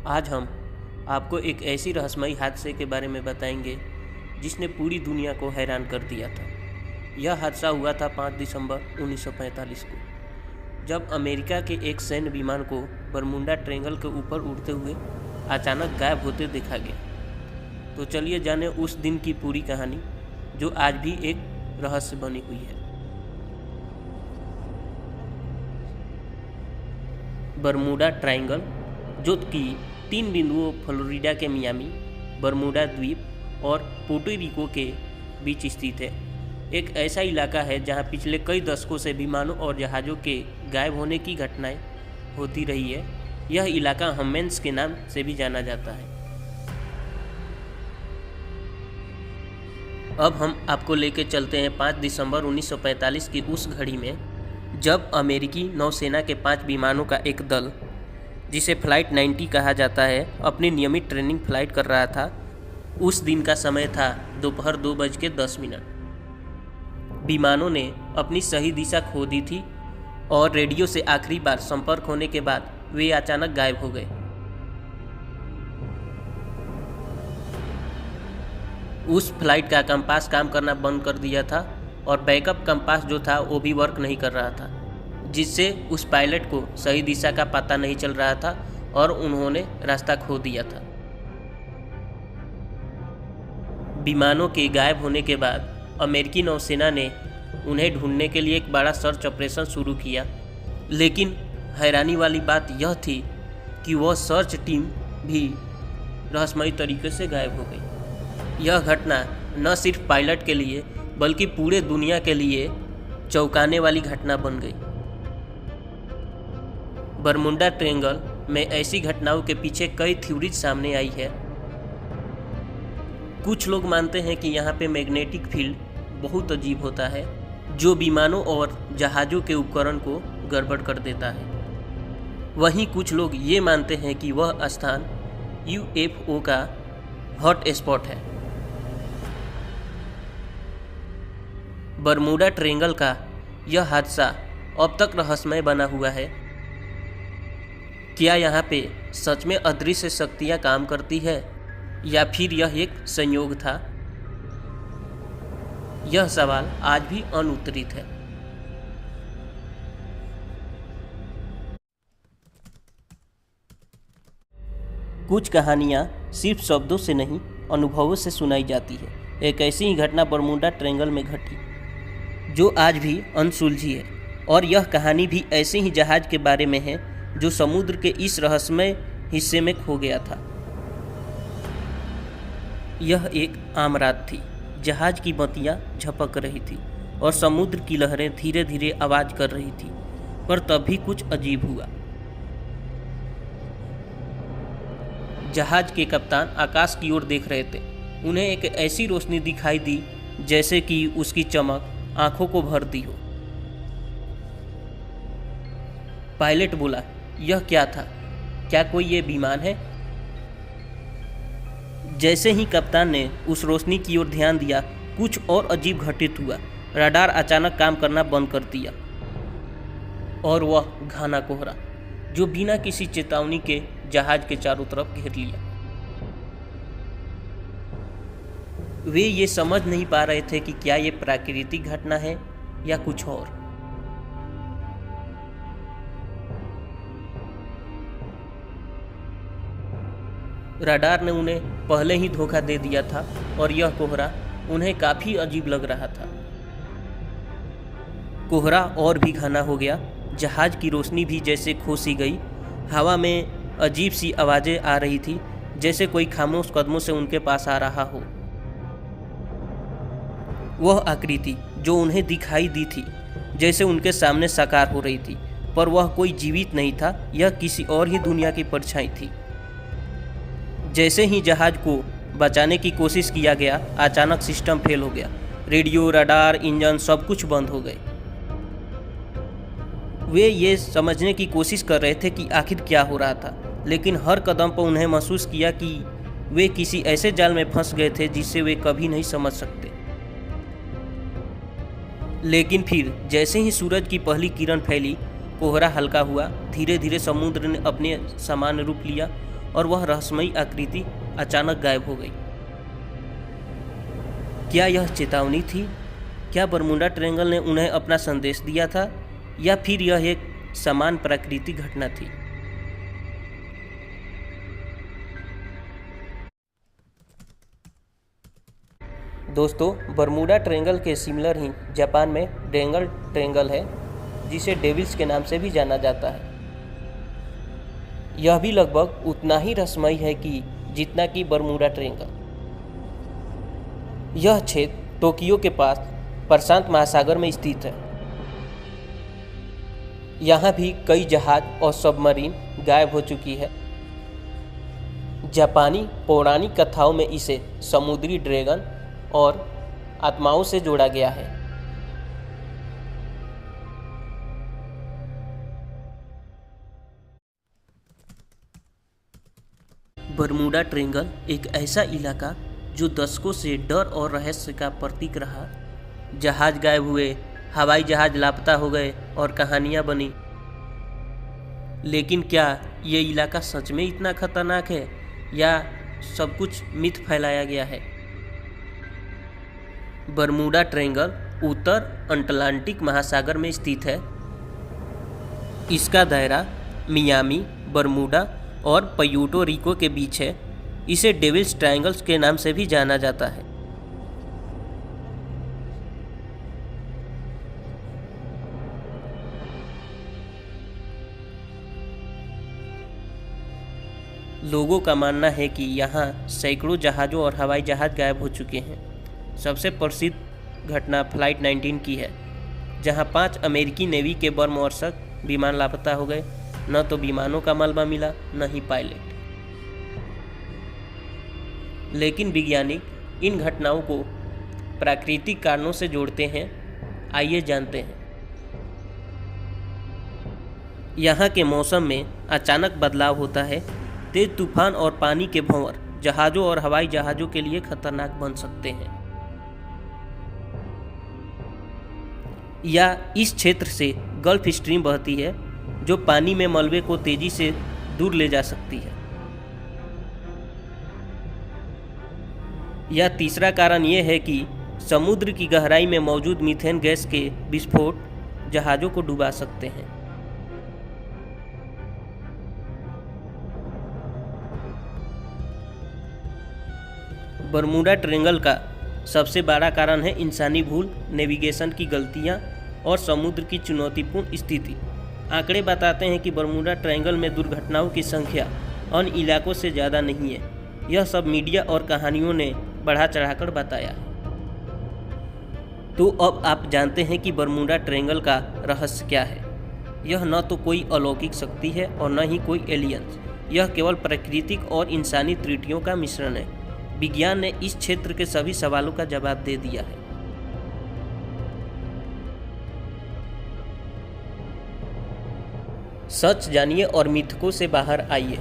आज हम आपको एक ऐसी रहस्यमयी हादसे के बारे में बताएंगे जिसने पूरी दुनिया को हैरान कर दिया था। यह हादसा हुआ था 5 दिसंबर 1945 को, जब अमेरिका के एक सैन्य विमान को बरमूडा ट्रायंगल के ऊपर उड़ते हुए अचानक गायब होते देखा गया। तो चलिए जाने उस दिन की पूरी कहानी, जो आज भी एक रहस्य बनी हुई है। बरमूडा ट्रायंगल, जो कि 3 बिंदुओं फ्लोरिडा के मियामी, बरमूडा द्वीप और पुर्टो रिको के बीच स्थित है, एक ऐसा इलाका है जहां पिछले कई दशकों से विमानों और जहाज़ों के गायब होने की घटनाएं होती रही है। यह इलाका हमेंस के नाम से भी जाना जाता है। अब हम आपको लेके चलते हैं 5 दिसंबर 1945 की उस घड़ी में, जब अमेरिकी नौसेना के 5 विमानों का एक दल, जिसे फ्लाइट 90 कहा जाता है, अपनी नियमित ट्रेनिंग फ्लाइट कर रहा था। उस दिन का समय था दोपहर 2:10। विमानों ने अपनी सही दिशा खो दी थी और रेडियो से आखिरी बार संपर्क होने के बाद वे अचानक गायब हो गए। उस फ्लाइट का कंपास काम करना बंद कर दिया था और बैकअप कंपास जो था वो भी वर्क नहीं कर रहा था, जिससे उस पायलट को सही दिशा का पता नहीं चल रहा था और उन्होंने रास्ता खो दिया था। विमानों के गायब होने के बाद अमेरिकी नौसेना ने उन्हें ढूंढने के लिए एक बड़ा सर्च ऑपरेशन शुरू किया, लेकिन हैरानी वाली बात यह थी कि वह सर्च टीम भी रहस्यमयी तरीके से गायब हो गई। यह घटना न सिर्फ पायलट के लिए बल्कि पूरे दुनिया के लिए चौंकाने वाली घटना बन गई। बरमूडा ट्रायंगल में ऐसी घटनाओं के पीछे कई थ्योरीज सामने आई है। कुछ लोग मानते हैं कि यहाँ पे मैग्नेटिक फील्ड बहुत अजीब होता है, जो विमानों और जहाज़ों के उपकरण को गड़बड़ कर देता है। वहीं कुछ लोग ये मानते हैं कि वह स्थान यूएफओ का हॉट स्पॉट है। बरमूडा ट्रायंगल का यह हादसा अब तक रहस्यमय बना हुआ है। क्या यहाँ पे सच में अदृश्य शक्तियाँ काम करती है या फिर यह एक संयोग था? यह सवाल आज भी अनुत्तरित है। कुछ कहानियाँ सिर्फ शब्दों से नहीं, अनुभवों से सुनाई जाती है। एक ऐसी ही घटना बरमूडा ट्रायंगल में घटी, जो आज भी अनसुलझी है। और यह कहानी भी ऐसे ही जहाज के बारे में है जो समुद्र के इस रहस्यमय हिस्से में खो गया था। यह एक आम रात थी। जहाज की बत्तियां झपक रही थी और समुद्र की लहरें धीरे धीरे आवाज कर रही थी, पर तब भी कुछ अजीब हुआ। जहाज के कप्तान आकाश की ओर देख रहे थे। उन्हें एक ऐसी रोशनी दिखाई दी जैसे कि उसकी चमक आंखों को भरती हो। पायलट बोला, यह क्या था? क्या कोई ये विमान है? जैसे ही कप्तान ने उस रोशनी की ओर ध्यान दिया, कुछ और अजीब घटित हुआ। रडार अचानक काम करना बंद कर दिया और वह घना कोहरा, जो बिना किसी चेतावनी के जहाज के चारों तरफ घेर लिया। वे ये समझ नहीं पा रहे थे कि क्या ये प्राकृतिक घटना है या कुछ और। रडार ने उन्हें पहले ही धोखा दे दिया था और यह कोहरा उन्हें काफ़ी अजीब लग रहा था। कोहरा और भी घना हो गया। जहाज की रोशनी भी जैसे खो सी गई। हवा में अजीब सी आवाज़ें आ रही थी, जैसे कोई खामोश कदमों से उनके पास आ रहा हो। वह आकृति जो उन्हें दिखाई दी थी जैसे उनके सामने साकार हो रही थी, पर वह कोई जीवित नहीं था। यह किसी और ही दुनिया की परछाई थी। जैसे ही जहाज को बचाने की कोशिश किया गया, अचानक सिस्टम फेल हो गया। रेडियो, रडार, इंजन सब कुछ बंद हो गए। वे ये समझने की कोशिश कर रहे थे कि आखिर क्या हो रहा था, लेकिन हर कदम पर उन्हें महसूस किया कि वे किसी ऐसे जाल में फंस गए थे जिससे वे कभी नहीं समझ सकते। लेकिन फिर जैसे ही सूरज की पहली किरण फैली, कोहरा हल्का हुआ। धीरे धीरे समुद्र ने अपने सामान्य रूप लिया और वह रहस्यमयी आकृति अचानक गायब हो गई। क्या यह चेतावनी थी? क्या बरमूडा ट्रायंगल ने उन्हें अपना संदेश दिया था, या फिर यह एक समान प्राकृतिक घटना थी? दोस्तों, बरमूडा ट्रायंगल के सिमिलर ही जापान में ड्रैगन ट्रायंगल है, जिसे डेविल्स के नाम से भी जाना जाता है। यह भी लगभग उतना ही रहस्यमयी है कि जितना कि बरमूडा ट्रायंगल। यह क्षेत्र टोक्यो के पास प्रशांत महासागर में स्थित है। यहाँ भी कई जहाज और सबमरीन गायब हो चुकी है। जापानी पौराणिक कथाओं में इसे समुद्री ड्रैगन और आत्माओं से जोड़ा गया है। बरमूडा ट्रायंगल एक ऐसा इलाका जो दशकों से डर और रहस्य का प्रतीक रहा। जहाज गायब हुए, हवाई जहाज लापता हो गए और कहानियां बनी। लेकिन क्या ये इलाका सच में इतना खतरनाक है, या सब कुछ मिथ फैलाया गया है? बरमूडा ट्रायंगल उत्तर अटलांटिक महासागर में स्थित है। इसका दायरा मियामी, बरमूडा और प्यूर्टो रिको के बीच है। इसे डेविल्स ट्रायंगल्स के नाम से भी जाना जाता है। लोगों का मानना है कि यहाँ सैकड़ों जहाज़ों और हवाई जहाज़ गायब हो चुके हैं। सबसे प्रसिद्ध घटना फ्लाइट 19 की है, जहाँ 5 अमेरिकी नेवी के बर्मवर्षक विमान लापता हो गए। न तो विमानों का मलबा मिला, न ही पायलट। लेकिन वैज्ञानिक इन घटनाओं को प्राकृतिक कारणों से जोड़ते हैं। आइए जानते हैं। यहाँ के मौसम में अचानक बदलाव होता है। तेज तूफान और पानी के भंवर जहाज़ों और हवाई जहाज़ों के लिए खतरनाक बन सकते हैं। या इस क्षेत्र से गल्फ स्ट्रीम बहती है, जो पानी में मलबे को तेजी से दूर ले जा सकती है। या तीसरा कारण यह है कि समुद्र की गहराई में मौजूद मीथेन गैस के विस्फोट जहाज़ों को डुबा सकते हैं। बरमूडा ट्रायंगल का सबसे बड़ा कारण है इंसानी भूल, नेविगेशन की गलतियां और समुद्र की चुनौतीपूर्ण स्थिति। आंकड़े बताते हैं कि बरमूडा ट्रायंगल में दुर्घटनाओं की संख्या अन्य इलाकों से ज़्यादा नहीं है। यह सब मीडिया और कहानियों ने बढ़ा चढ़ाकर बताया। तो अब आप जानते हैं कि बरमूडा ट्रायंगल का रहस्य क्या है। यह न तो कोई अलौकिक शक्ति है और न ही कोई एलियंस। यह केवल प्राकृतिक और इंसानी त्रुटियों का मिश्रण है। विज्ञान ने इस क्षेत्र के सभी सवालों का जवाब दे दिया है। सच जानिए और मिथकों से बाहर आइए।